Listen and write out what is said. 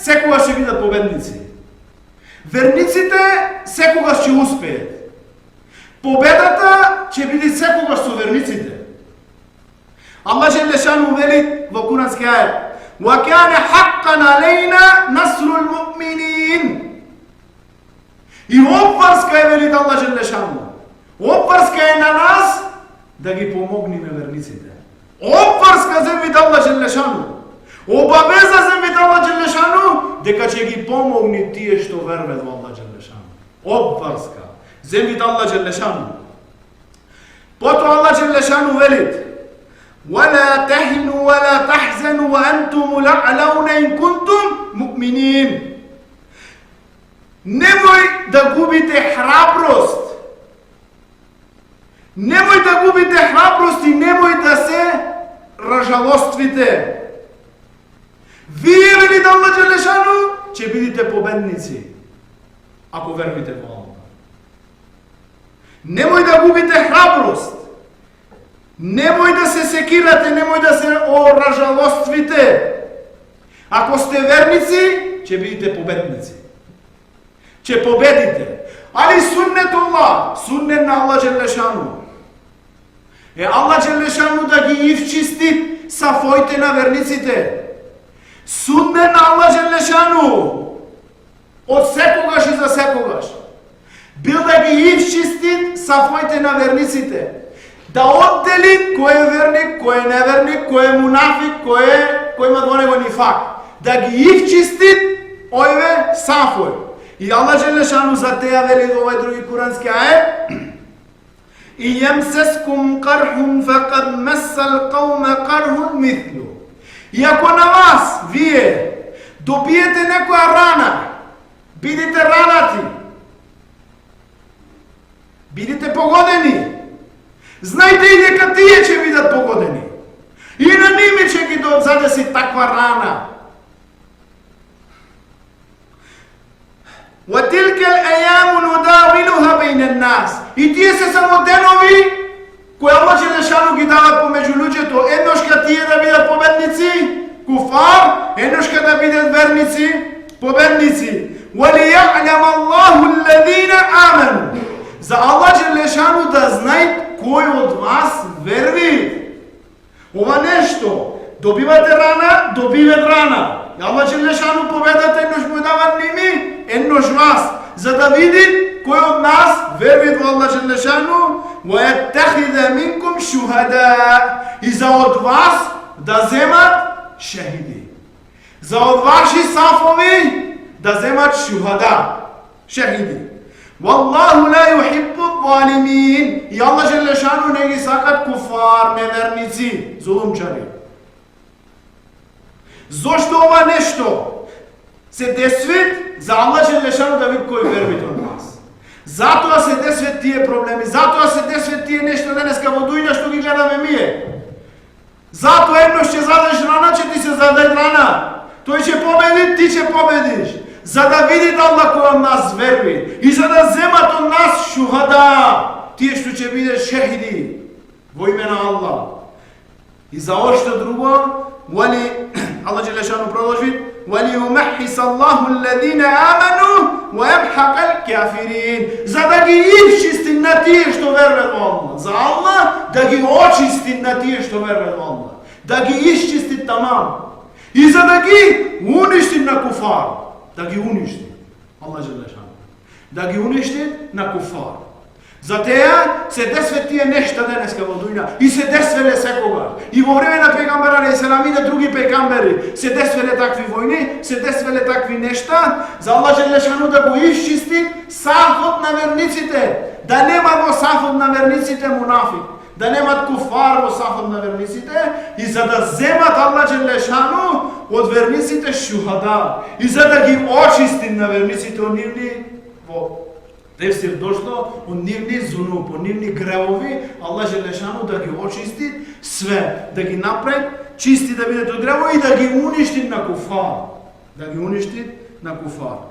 секогаш ќе бидат победници. Верниците секогаш ќе успеат. Победата ќе биде секогаш со верниците. Allah جل شانه вели во курански ајет: وَكَانَ حَقًّا عَلَيْنَا نَصْرُ الْمُؤْمِنِينَ. И обврска е, вели Allah جل شانه. Обврска е на нас да ги помогнеме верниците. Обврска земјите Allah جل شانه. Обавеза земјите Allah جل شانه дека ќе ги помогни тие што верват во Allah جل شانه. Обврска земјите Allah جل شانه. Потоа Allah جل شانه вели: ولا تهنوا ولا تحزنوا وأنتم الأعلون إن كنتم مؤمنين. Немој да губите храброст. Немој да губите храброст и немој да се разжалоствите. Вие, вели Allah джеле шану, ќе бидете победници, ако верувате во Allah. Немој да губите храброст. Немој да се секирате, немој да се оражалоствите. Ако сте верници, ќе бидете победници. Ќе победите. Али суннет Allah, суннет на Allah джеле шану. Е Allah джеле шану да ги ивчисти сафоите на верниците. Суннет на Allah джеле шану од секогаш и за секогаш бил да ги ивчисти сафоите на верниците. Да отдели кој е верник, кој е неверник, кој е мунафик, кој има во него нифак. Да ги ивчисти овие сафои. И Allah джеле шану за теја вели во овој други курански ајет: И јемсескум кархум факад месал қауме кархун мислу. И ако на вас, вие, добиете некоја рана, бидете ранати, бидете погодени, знајте и дека тие ќе бидат погодени. И на ними ќе ги задеси таква рана. وَتِلْكَ الْأَيَامُ نُدَاوِلُهَا بَيْنَ النَّاسِ. И тие се само денови кои Allah джеле шану ги дава помеѓу луѓето. Еднош ка тие да бидат победници, куфар, еднош ка да бидат верници, победници. وَلِيَعْلَمَ اللَّهُ الَّذِينَ آمَنُوا. За Allah джеле шану да знај кој од вас верви. Ова нешто, добивате рана, добиват рана. Allah джеле шану победата еднош му дава ними, еднош вас, за да види кој од нас верви во Allah джеле шану, وَيَتَّخِذَ مِنكُمْ شُهَدَاءَ. И за од вас да земат шехиди. За од ваши сафови да земат шухада, шехиди. Wallahu la yuhibbu adh-dhalimin. И Allah джеле шану не ги сакат куфар, неверници, зулумчари. Зошто ова нешто се десви? За Allah джеле шану да види кој верби од нас. Затоа се десвет тие проблеми, затоа се десвет тие нешто денеска во дуѓа што ги гледаме ние. Затоа еднош ќе задеш рана, ќе ти се заде рана. Тој ќе победи, ти ќе победиш. За да види Allah кој од нас верби и за да земат од нас шухада, тие што ќе бидат шехиди во име на Allah. И за ошто друго, Allah джеле шану продолжи: وَلِيُمَحِّصَ اللَّهُ الَّذِينَ آمَنُوا وَيَمْحَقَ الْكَافِرِينَ. За да ги ивчисти на тие што верват во Allah. За Allah да ги очисти на тие што верват во Allah. Да ги исчисти тамам. И за да ги уништи на куфар. Да ги уништи. Allah джеле шану. Да ги уништи на куфар. За теја се десве тие нешта денеска во дуња и се десвеле секогаш. И во време на пегамбера алейхиссалам и на други пегамбери се десвеле такви војни, се десвеле такви нешта. За Allah джеле шану да го исчисти сафот на верниците, да нема во сафот на верниците мунафик, да немат куфар во сафот на верниците, и за да земат Allah джеле шану од верниците шухада, и за да ги очисти на верниците од нивни во тефсир дошло од нивни зунуб, од нивни гревови, Allah джеле шану да ги очисти све, да ги направи чисти да бидат од гревови и да ги уништи на куфар. Да ги уништи на куфар.